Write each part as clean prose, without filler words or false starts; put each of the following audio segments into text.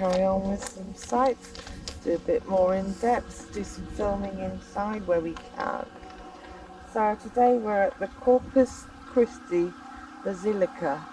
carry on with some sights, do a bit more in depth, do some filming inside where we can. So today we're at the Corpus Christi Basilica.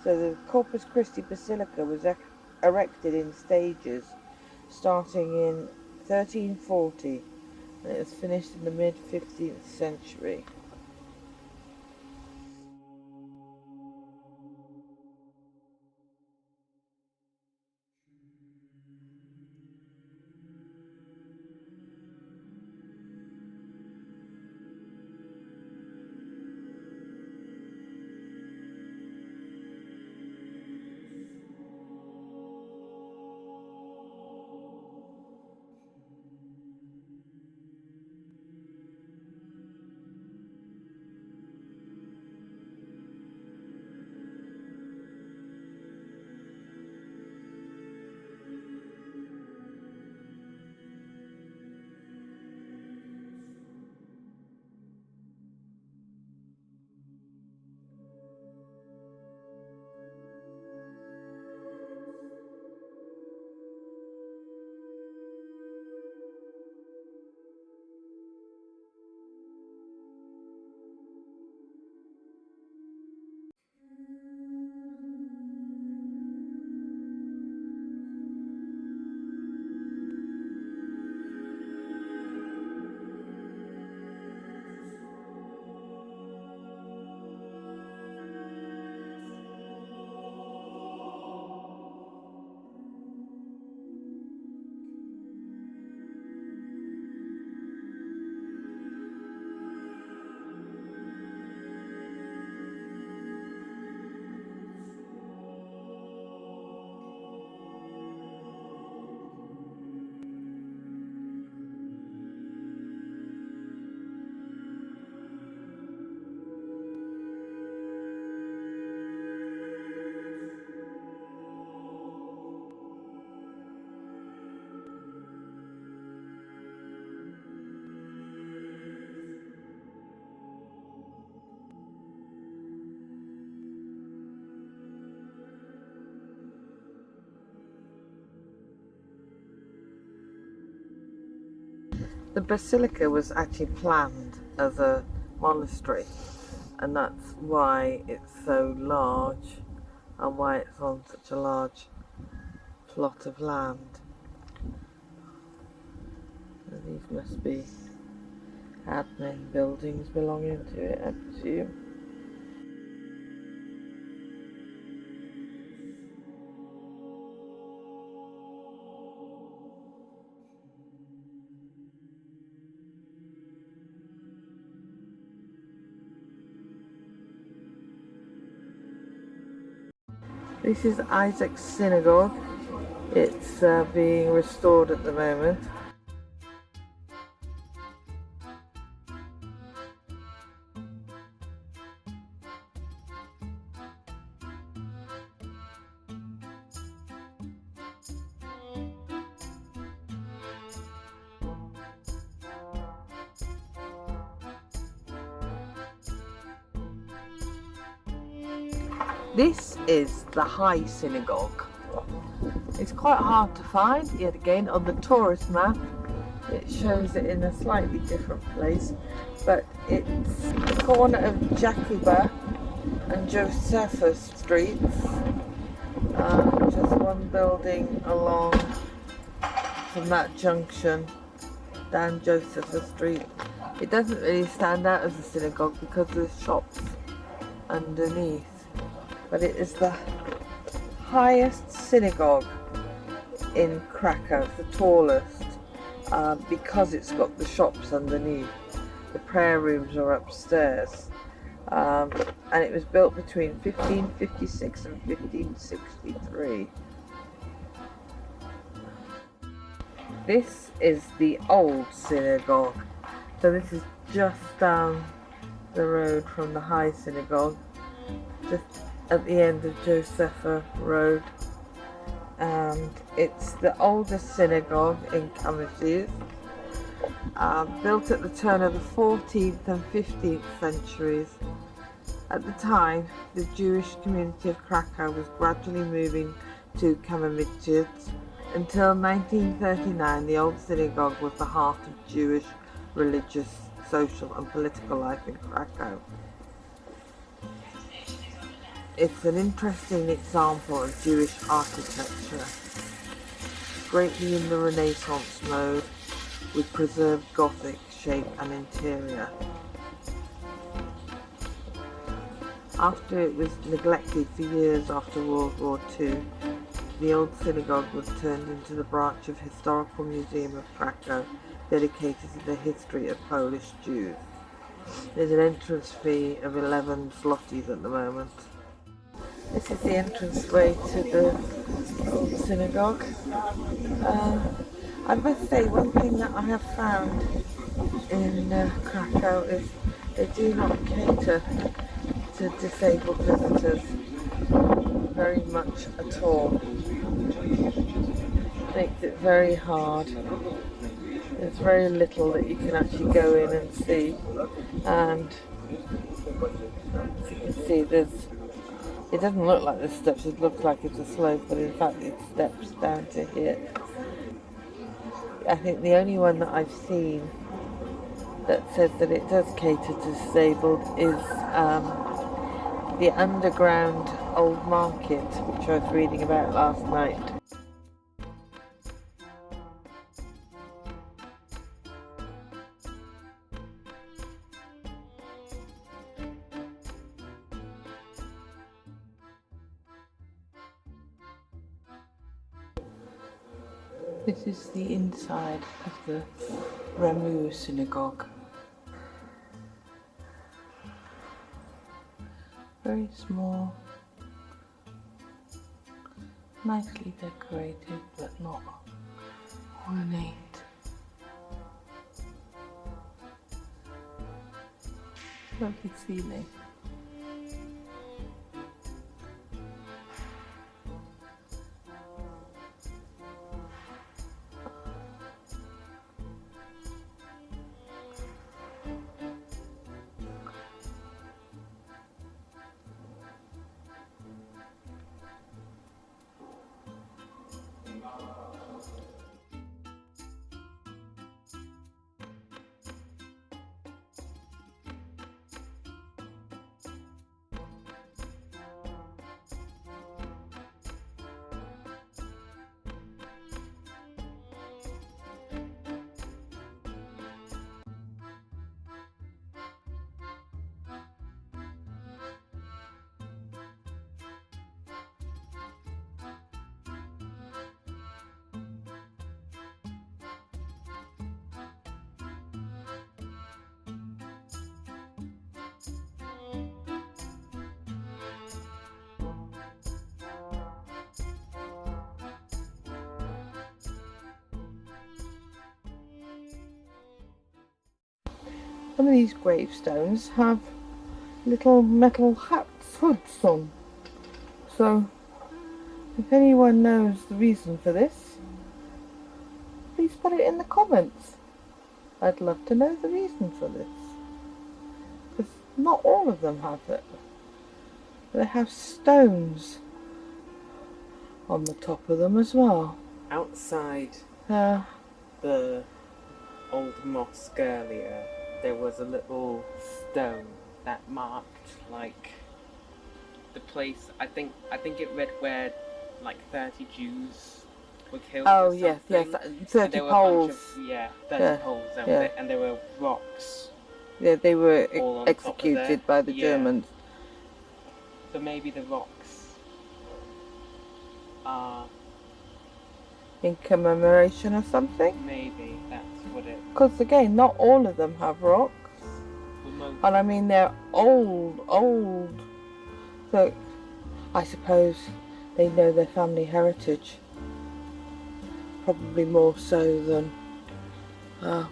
So the Corpus Christi Basilica was erected in stages starting in 1340 and it was finished in the mid-15th century. The basilica was actually planned as a monastery, and that's why it's so large and why it's on such a large plot of land. And these must be admin buildings belonging to it, I presume. This is Isac Synagogue. It's being restored at the moment. This is the High Synagogue. It's quite hard to find, yet again on the tourist map it shows it in a slightly different place, but it's the corner of Jakuba and Josephus Streets, just one building along from that junction down Josephus Street. It doesn't really stand out as a synagogue because there's shops underneath. But it is the highest synagogue in Krakow, the tallest, because it's got the shops underneath. The prayer rooms are upstairs. And it was built between 1556 and 1563. This is the old synagogue. So this is just down the road from the High Synagogue, just at the end of Josepha Road. And it's the oldest synagogue in Kazimierz, built at the turn of the 14th and 15th centuries. At the time, the Jewish community of Krakow was gradually moving to Kazimierz. Until 1939, the old synagogue was the heart of Jewish religious, social and political life in Krakow. It's an interesting example of Jewish architecture, greatly in the Renaissance mode, with preserved Gothic shape and interior. After it was neglected for years after World War II, the old synagogue was turned into the branch of Historical Museum of Krakow, dedicated to the history of Polish Jews. There's an entrance fee of 11 zlotys at the moment. This is the entranceway to the old synagogue. I must say, one thing that I have found in Krakow is they do not cater to disabled visitors very much at all. Makes it very hard. There's very little that you can actually go in and see, and as you can see, it doesn't look like there's steps, it looks like it's a slope, but in fact it steps down to here. I think the only one that I've seen that says that it does cater to disabled is the underground old market, which I was reading about last night. This is the inside of the Ramu Synagogue. Very small, nicely decorated, but not ornate. Lovely ceiling. Some of these gravestones have little metal hoods on. So, if anyone knows the reason for this, please put it in the comments. I'd love to know the reason for this. Because not all of them have it. They have stones on the top of them as well. Outside the old mosque earlier, there was a little stone that marked like the place. I think it read where like 30 Jews were killed. Oh or yes, something. 30 Poles. 30 Poles, and there were rocks. Yeah, they were all on executed by the Germans. So maybe the rocks are in commemoration or something. Maybe that's what it. Because again, not all of them have rocks. And I mean, they're old. So I suppose they know their family heritage. Probably more so than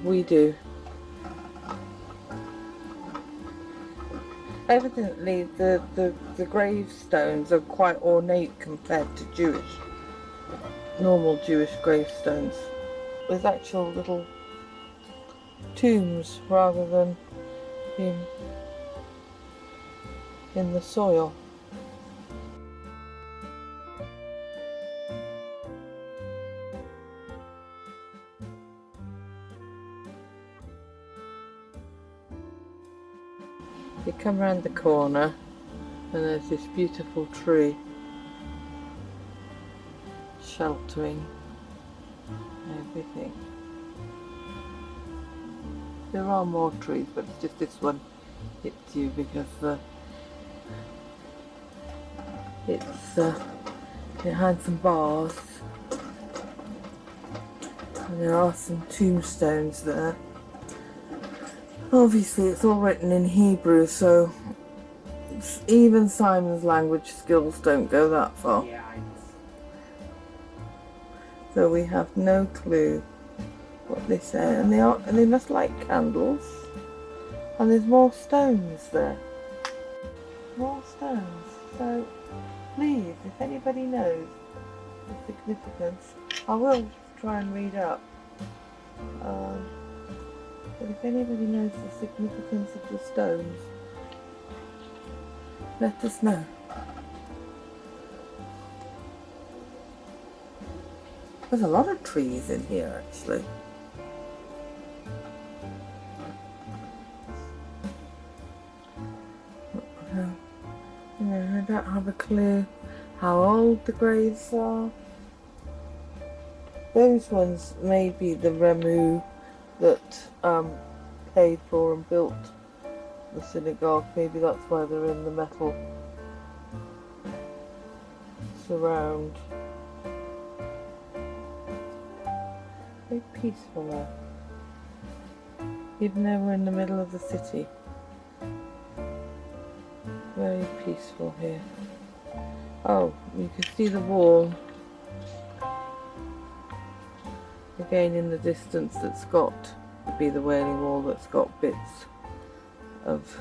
we do. Evidently the gravestones are quite ornate compared to normal Jewish gravestones. With actual little tombs rather than in the soil. You come around the corner and there's this beautiful tree sheltering everything. There are more trees, but it's just this one hits you because it's behind some bars and there are some tombstones there. Obviously it's all written in Hebrew, so even Simon's language skills don't go that far. So we have no clue what they say, and they must light candles. And there's more stones there. More stones. So please, if anybody knows the significance, I will try and read up. But if anybody knows the significance of the stones, let us know. There's a lot of trees in here actually. I don't have a clue how old the graves are. Those ones may be the Remu that paid for and built the synagogue. Maybe that's why they're in the metal surround. Very peaceful there, even though we're in the middle of the city. Very peaceful here. Oh, you can see the wall again in the distance. That's got to be the Wailing Wall. That's got bits of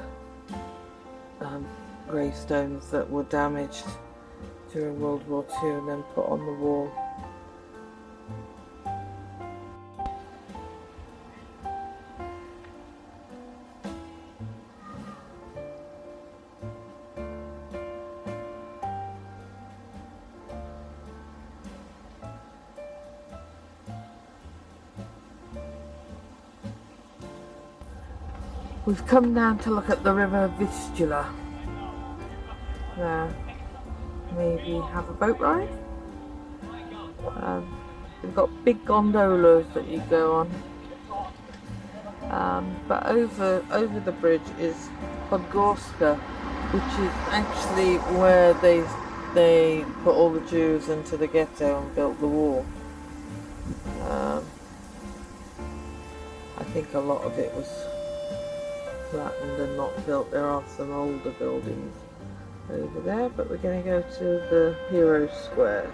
gravestones that were damaged during World War II and then put on the wall. We've come down to look at the river Vistula. Maybe have a boat ride. We've got big gondolas that you go on. But over the bridge is Podgorska, which is actually where they put all the Jews into the ghetto and built the wall. I think a lot of it was flattened and not built. There are some older buildings over there, but we're going to go to the Hero Square.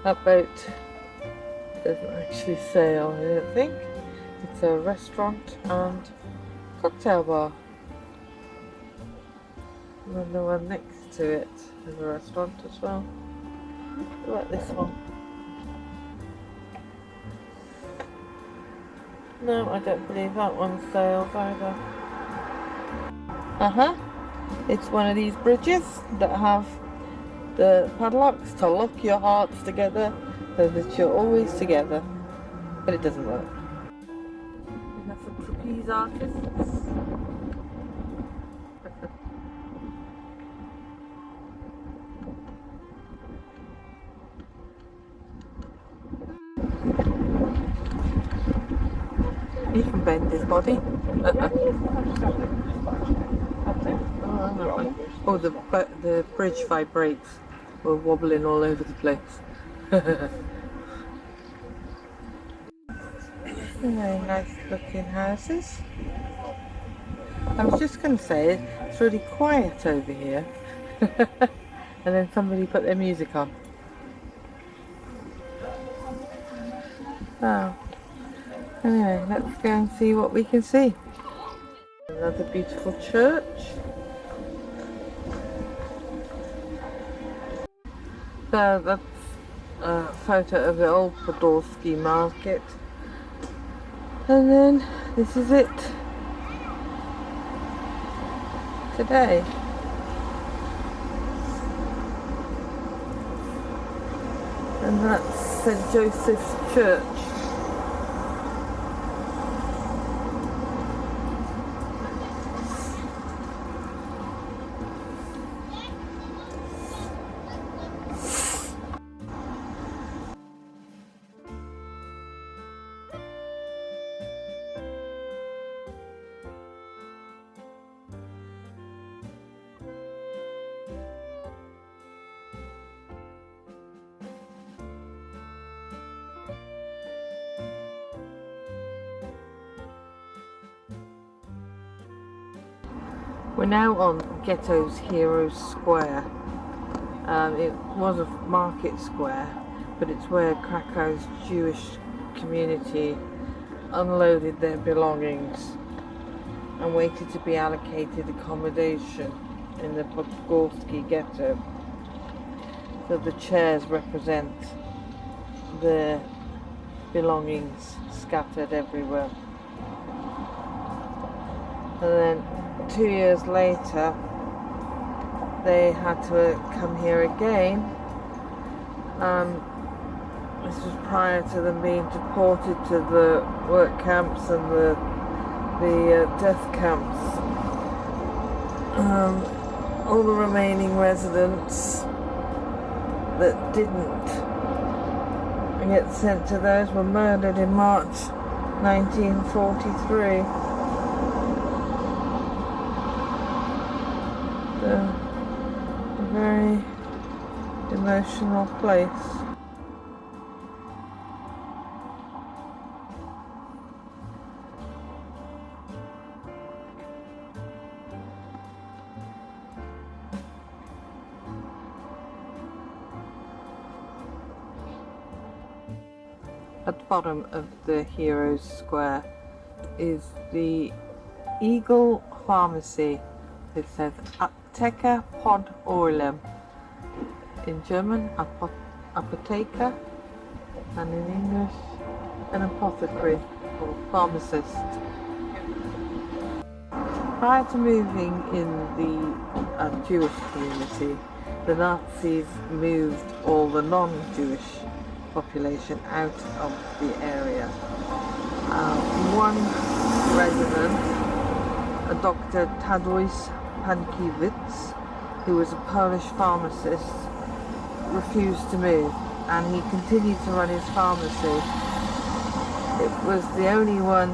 That boat doesn't actually sail, I don't think. It's a restaurant and cocktail bar. And then the one next to it is a restaurant as well. I like this one. No, I don't believe that one sails either. It's one of these bridges that have the padlocks to lock your hearts together so that you're always together. But it doesn't work. We have some trapeze artists. He can bend his body. Oh, the bridge vibrates. We're wobbling all over the place. Very nice looking houses. I was just going to say, it's really quiet over here. And then somebody put their music on. Oh. Anyway, let's go and see what we can see. Another beautiful church. So that's a photo of the old Podolski market. And then this is it today. And that's St. Joseph's Church. We're now on Ghetto's Heroes Square. It was a market square, but it's where Krakow's Jewish community unloaded their belongings and waited to be allocated accommodation in the Podgorski ghetto. So the chairs represent their belongings scattered everywhere. And then 2 years later they had to come here again. This was prior to them being deported to the work camps and the death camps. All the remaining residents that didn't get sent to those were murdered in March 1943. A very emotional place. At the bottom of the Heroes Square is the Eagle Pharmacy. It says Apteker pod Orlem. In German, Apotheker, and in English, an apothecary or pharmacist. Prior to moving in the Jewish community, the Nazis moved all the non-Jewish population out of the area. One resident, a Dr. Tadeusz Pankiewicz, who was a Polish pharmacist, refused to move, and he continued to run his pharmacy. It was the only one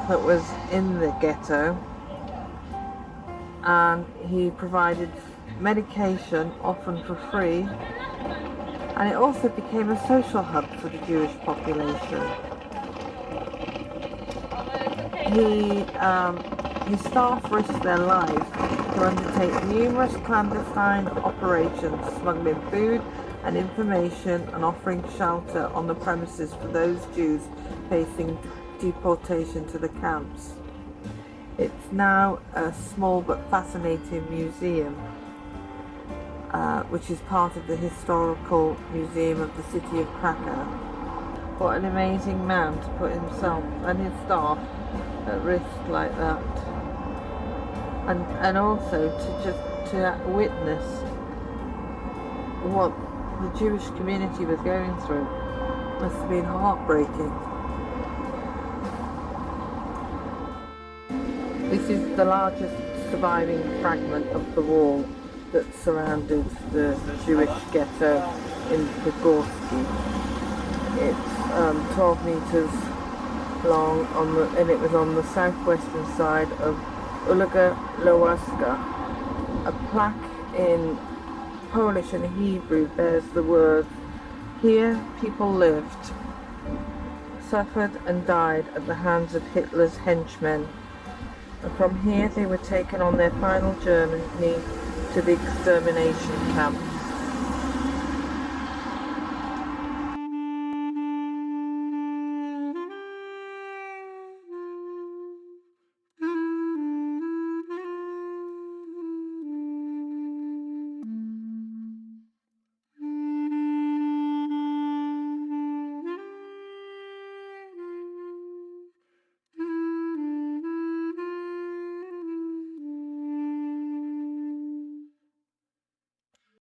that was in the ghetto, and he provided medication, often for free, and it also became a social hub for the Jewish population. His staff risked their lives to undertake numerous clandestine operations, smuggling food and information and offering shelter on the premises for those Jews facing deportation to the camps. It's now a small but fascinating museum, which is part of the Historical Museum of the City of Krakow. What an amazing man to put himself and his staff at risk like that. And also to witness what the Jewish community was going through. Must have been heartbreaking. This is the largest surviving fragment of the wall that surrounded the Jewish ghetto in Podgorski. It's 12 meters long and it was on the southwestern side of Ulica Lowaska. A plaque in Polish and Hebrew bears the words, "Here people lived." suffered and died at the hands of Hitler's henchmen. And from here they were taken on their final journey to the extermination camp.